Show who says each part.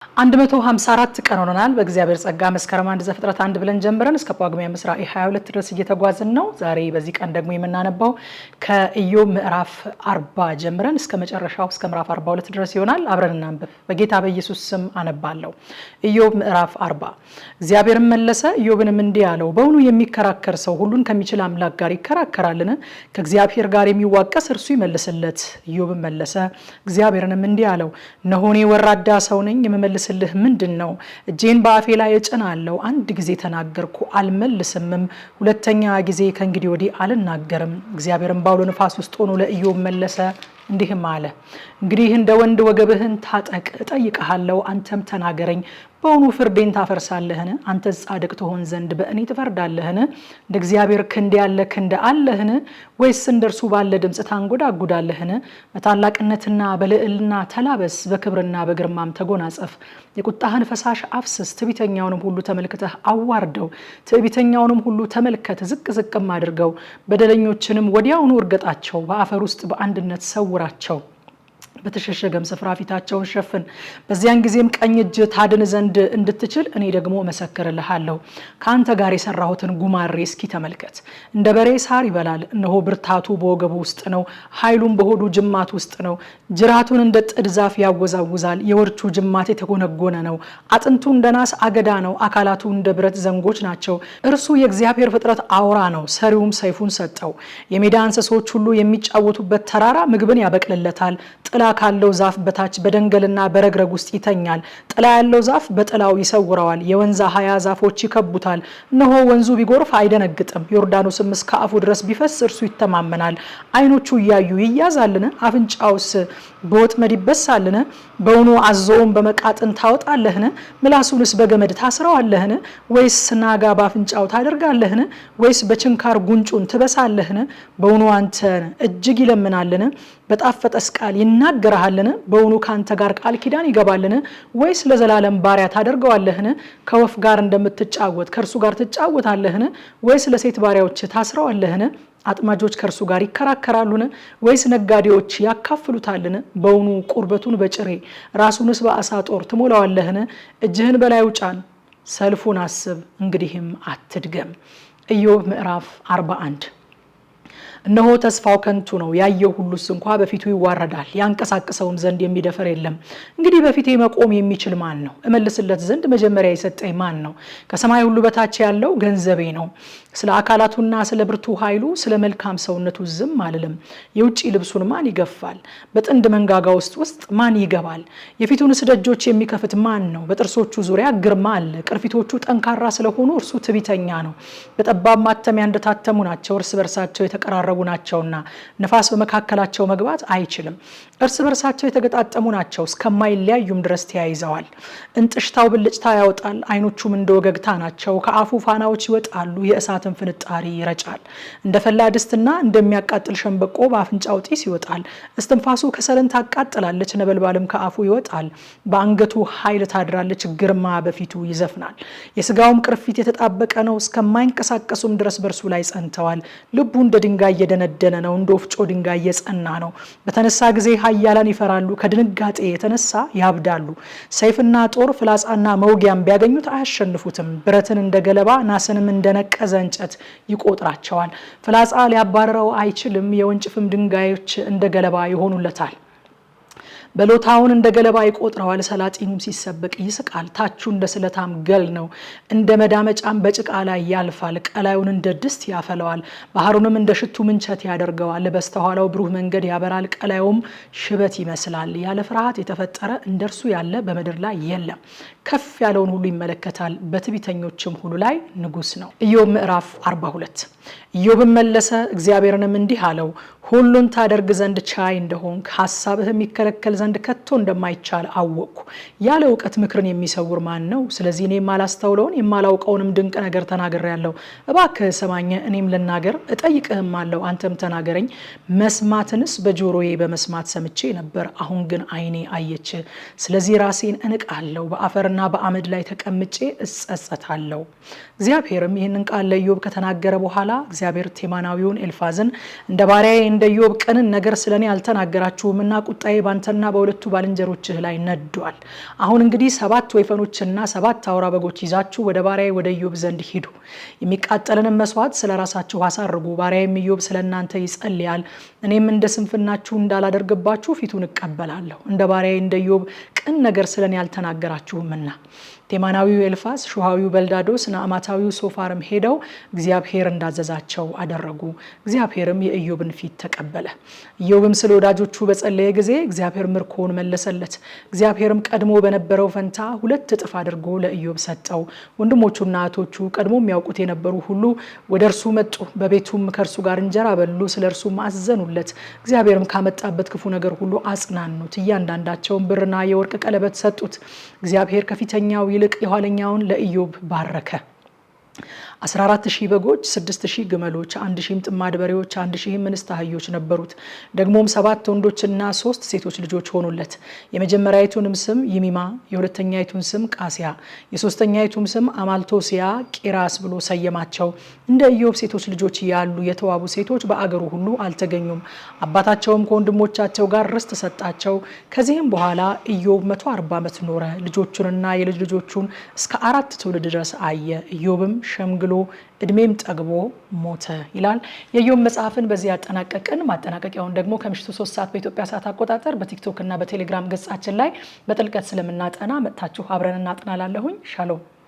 Speaker 1: 154 ቀን ሆነናል በእግዚአብሔር ጸጋ መስከረም 1 ዘፍጥረት 1 ብለን ጀምረን እስከ ጳጉሜ 22 ድረስ እየተጓዝን ነው። ዛሬ በዚህ ቀን ደግሞ የምናነባው ከኢዮብ ምዕራፍ 40 ጀምረን እስከ መጨረሻው እስከ ምዕራፍ 42 ድረስ ይሆናል። አብረን እናንብብ። በጌታ በኢየሱስ ስም አነባለሁ። ኢዮብ ምዕራፍ 40። እግዚአብሔርም መለሰ ኢዮብንም እንዲህ አለው፣ በእውኑ የሚከራከር ሰው ሁሉን ከሚችል አምላክ ጋር ይከራከራልን? ከእግዚአብሔር ጋር የሚዋቀስ እርሱ ይመልስለት። ኢዮብም መለሰ እግዚአብሔርንም እንዲህ አለው፣ እነሆ እኔ ወራዳ ሰው ነኝ፣ ልህ ምንድነው? እጄን በአፌ ላይ እጭናለሁ። አንድ ጊዜ ተናገርኩ አልመልስምም፣ ሁለተኛ ጊዜ ከእንግዲህ ወዲህ አልናገርም። እግዚአብሔርም ባውሎ ንፋስ ውስጥ ሆኖ ለኢዮብ መለሰ እንዲህም አለ፣ እንግዲህ እንደ ወንድ ወገብህን ታጠቅ፣ እጠይቅሃለሁ፣ አንተም ተናገረኝ። በእውኑ ፍርዴን ታፈርሳለህን? አንተ ጻድቅ ትሆን ዘንድ በእኔ ትፈርዳለህን? እንደ እግዚአብሔር ክንድ ያለ ክንድ አለህን? ወይስ እንደርሱ ባለ ድምፅ ታንጎዳጉዳለህን? በታላቅነትና በልዕልና ተላበስ፣ በክብርና በግርማም ተጎናጸፍ። የቁጣህን ፈሳሽ አፍስስ፣ ትዕቢተኛውንም ሁሉ ተመልክተህ አዋርደው። ትዕቢተኛውንም ሁሉ ተመልከት፣ ዝቅ ዝቅም አድርገው። በደለኞችንም ወዲያውኑ እርገጣቸው፣ በአፈር ውስጥ በአንድነት ሰውራቸው። በተሸሸገም ስፍራ ፊታቸውን ሸፍን። በዚያን ጊዜም ቀኝ እጅ ታድን ዘንድ እንድትችል እኔ ደግሞ እመሰክርልሃለሁ። ከአንተ ጋር የሰራሁትን ጉማሬ እስኪ ተመልከት። እንደ በሬ ሳር ይበላል። እነሆ ብርታቱ በወገቡ ውስጥ ነው፣ ኃይሉም በሆዱ ጅማት ውስጥ ነው። ጅራቱን እንደ ጥድ ዛፍ ያወዛውዛል፣ የወርቹ ጅማት የተጎነጎነ ነው። አጥንቱ እንደ ናስ አገዳ ነው፣ አካላቱ እንደ ብረት ዘንጎች ናቸው። እርሱ የእግዚአብሔር ፍጥረት አውራ ነው፣ ሰሪውም ሰይፉን ሰጠው። የሜዳ እንስሶች ሁሉ የሚጫወቱበት ተራራ ምግብን ያበቅልለታል። ጥላ ካለው ዛፍ በታች በደንገልና በረግረግ ውስጥ ይተኛል። ጥላ ያለው ዛፍ በጥላው ይሰውረዋል። የወንዝ አህያ ዛፎች ይከቡታል። እነሆ ወንዙ ቢጎርፍ አይደነግጥም፣ ዮርዳኖስም እስከ አፉ ድረስ ቢፈስ እርሱ ይተማመናል። ዓይኖቹ እያዩ ይያዛልን? አፍንጫውስ በወጥመድ ይበሳልን? በውኑ አዞውን በመቃጥን ታወጣለህን? ምላሱንስ በገመድ ታስረዋለህን? ወይስ ናጋ በአፍንጫው ታደርጋለህን? ወይስ በችንካር ጉንጩን ትበሳለህን? በውኑ አንተን እጅግ ይለምናልን? በጣፈጠስ ቃል ይናገርሃልን? በውኑ ካንተ ጋር ቃል ኪዳን ይገባልን? ወይስ ለዘላለም ባሪያ ታደርገዋለህን? ከወፍ ጋር እንደምትጫወት ከእርሱ ጋር ትጫወታለህን? ወይስ ለሴት ባሪያዎች ታስረዋለህን? አጥማጆች ከእርሱ ጋር ይከራከራሉን? ወይስ ነጋዴዎች ያካፍሉታልን? በውኑ ቁርበቱን በጭሬ ራሱንስ በአሳ ጦር ትሞላዋለህን? እጅህን በላዩ ጫን፣ ሰልፉን አስብ፣ እንግዲህም አትድገም። ኢዮብ ምዕራፍ 41። እነሆ ተስፋው ከንቱ ነው፣ ያየው ሁሉስ እንኳ በፊቱ ይዋረዳል፣ ያንቀሳቅሰውም ዘንድ የሚደፈር የለም። እንግዲህ በፊቴ መቆም የሚችል ማን ነው? እመልስለት ዘንድ መጀመሪያ የሰጠኝ ማን ነው? ከሰማይ ሁሉ በታች ያለው ገንዘቤ ነው። ስለ አካላቱና ስለ ብርቱ ኃይሉ ስለ መልካም ሰውነቱ ዝም አልልም። የውጭ ልብሱን ማን ይገፋል? በጥንድ መንጋጋ ውስጥ ማን ይገባል? የፊቱንስ ደጆች የሚከፍት ማን ነው? በጥርሶቹ ዙሪያ ግርማ አለ። ቅርፊቶቹ ጠንካራ ስለሆኑ እርሱ ትዕቢተኛ ነው። በጠባብ ማተሚያ እንደታተሙ ናቸው፣ እርስ በርሳቸው የተቀራረቡ ናቸውና ነፋስ በመካከላቸው መግባት አይችልም። እርስ በርሳቸው የተገጣጠሙ ናቸው፣ እስከማይለያዩም ድረስ ተያይዘዋል። እንጥሽታው ብልጭታ ያወጣል፣ አይኖቹም እንደ ወገግታ ናቸው። ከአፉ ፋናዎች ይወጣሉ፣ የእሳትን ፍንጣሪ ይረጫል። እንደ ፈላ ድስትና እንደሚያቃጥል ሸንበቆ በአፍንጫው ጢስ ይወጣል። እስትንፋሱ ከሰልን ታቃጥላለች፣ ነበልባልም ከአፉ ይወጣል። በአንገቱ ኃይል ታድራለች፣ ግርማ በፊቱ ይዘፍናል። የስጋውም ቅርፊት የተጣበቀ ነው፣ እስከማይንቀሳቀሱም ድረስ በእርሱ ላይ ጸንተዋል። ልቡ እንደ ድንጋይ እየደነደነ ነው፣ እንደ ወፍጮ ድንጋይ እየጸና ነው። በተነሳ ጊዜ ኃያላን ይፈራሉ፣ ከድንጋጤ የተነሳ ያብዳሉ። ሰይፍና ጦር ፍላጻና መውጊያም ቢያገኙት አያሸንፉትም። ብረትን እንደ ገለባ ናስንም እንደነቀዘ እንጨት ይቆጥራቸዋል። ፍላጻ ሊያባረረው አይችልም፣ የወንጭፍም ድንጋዮች እንደ ገለባ ይሆኑለታል። በሎታውን እንደ ገለባ ይቆጥረዋል። ሰላጢኑም ሲሰበቅ ይስቃል። ታቹ እንደ ስለታም ገል ነው፣ እንደ መዳመጫም በጭቃ ላይ ያልፋል። ቀላዩን እንደ ድስት ያፈለዋል፣ ባህሩንም እንደ ሽቱ ምንቸት ያደርገዋል። በስተኋላው ብሩህ መንገድ ያበራል፣ ቀላዩም ሽበት ይመስላል። ያለ ፍርሃት የተፈጠረ እንደርሱ ያለ በምድር ላይ የለም። ከፍ ያለውን ሁሉ ይመለከታል፣ በትዕቢተኞችም ሁሉ ላይ ንጉስ ነው። ኢዮብ ምዕራፍ 42። ኢዮብም መለሰ እግዚአብሔርንም እንዲህ አለው፣ ሁሉን ታደርግ ዘንድ ቻይ እንደሆንክ ሐሳብህም ይከለከል ዘንድ ከቶ እንደማይቻል አወቅኩ። ያለ እውቀት ምክርን የሚሰውር ማን ነው? ስለዚህ እኔ የማላስተውለውን የማላውቀውንም ድንቅ ነገር ተናግሬያለሁ። እባክህ ሰማኝ፣ እኔም ልናገር፣ እጠይቅህም አለው፣ አንተም ተናገረኝ። መስማትንስ በጆሮዬ በመስማት ሰምቼ ነበር፣ አሁን ግን ዓይኔ አየች። ስለዚህ ራሴን እንቃለሁ፣ በአፈርና በጨውና በአመድ ላይ ተቀምጬ እጸጸታለሁ። እግዚአብሔርም ይህንን ቃል ለኢዮብ ከተናገረ በኋላ እግዚአብሔር ቴማናዊውን ኤልፋዝን እንደ ባሪያዬ እንደ ኢዮብ ቅንን ነገር ስለኔ አልተናገራችሁምና ቁጣዬ ባንተና በሁለቱ ባልንጀሮችህ ላይ ነዷል። አሁን እንግዲህ 7 ወይፈኖችና 7 አውራ በጎች ይዛችሁ ወደ ባሪያዬ ወደ ኢዮብ ዘንድ ሂዱ። የሚቃጠልንም መስዋዕት ስለራሳችሁ አሳርጉ። ባሪያዬም ኢዮብ ስለእናንተ ይጸልያል። እኔም እንደ ስንፍናችሁ እንዳላደርግባችሁ ፊቱን እቀበላለሁ። እንደ ባሪያዬ እንደ ኢዮብ ቅን ነገር ስለኔ አልተናገራችሁምና። ቴማናዊው ኤልፋዝ፣ ሹሃዊው በልዳዶስ፣ ናዕማታዊው ሶፋርም ሄደው እግዚአብሔር እንዳዘዛቸው አደረጉ። እግዚአብሔርም የኢዮብን ፊት ተቀበለ። ኢዮብም ስለ ወዳጆቹ በጸለየ ጊዜ እግዚአብሔር ምርኮውን መለሰለት። እግዚአብሔርም ቀድሞ በነበረው ፈንታ 2 እጥፍ አድርጎ ለኢዮብ ሰጠው። ወንድሞቹና እህቶቹ ቀድሞ የሚያውቁት የነበሩ ሁሉ ወደ እርሱ መጡ። በቤቱም ከእርሱ ጋር እንጀራ በሉ፣ ስለ እርሱም አዘኑለት። እግዚአብሔርም ካመጣበት ክፉ ነገር ሁሉ አጽናኑት። እያንዳንዳቸውን ብርና የወርቅ ቀለበት ሰጡት። እግዚአብሔር ከፊተኛው ይልቅ የኋለኛውን ለኢዮብ ባረከ። 14000 በጎች፣ 6000 ግመሎች፣ 1000 ጥማድ በሬዎች፣ 1000 እንስት አህዮች ነበሩት። ደግሞም 7 ወንዶችና 3 ሴቶች ልጆች ሆኑለት። የመጀመሪያይቱንም ስም ይሚማ፣ የሁለተኛይቱን ስም ቃሲያ፣ የሶስተኛይቱም ስም አማልቶሲያ ቂራስ ብሎ ሰየማቸው። እንደ ኢዮብ ሴቶች ልጆች ያሉ የተዋቡ ሴቶች በአገሩ ሁሉ አልተገኙም። አባታቸውም ከወንድሞቻቸው ጋር ርስት ሰጣቸው። ከዚህም በኋላ ኢዮብ 140 ዓመት ኖረ። ልጆቹንና የልጅ ልጆቹን እስከ 4 ትውልድ ድረስ አየ። ኢዮብም ሸምግሎ እድሜም ጠግቦ ሞተ ይላል። የኢዮብ መጽሐፍን በዚህ ያጠናቀቅን። ማጠናቀቂያውን ደግሞ ከምሽቱ 3 ሰዓት በኢትዮጵያ ሰዓት አቆጣጠር በቲክቶክ እና በቴሌግራም ገጻችን ላይ በጥልቀት ስለምናጠና መጥታችሁ አብረን እናጥናላለሁኝ። ሻሎም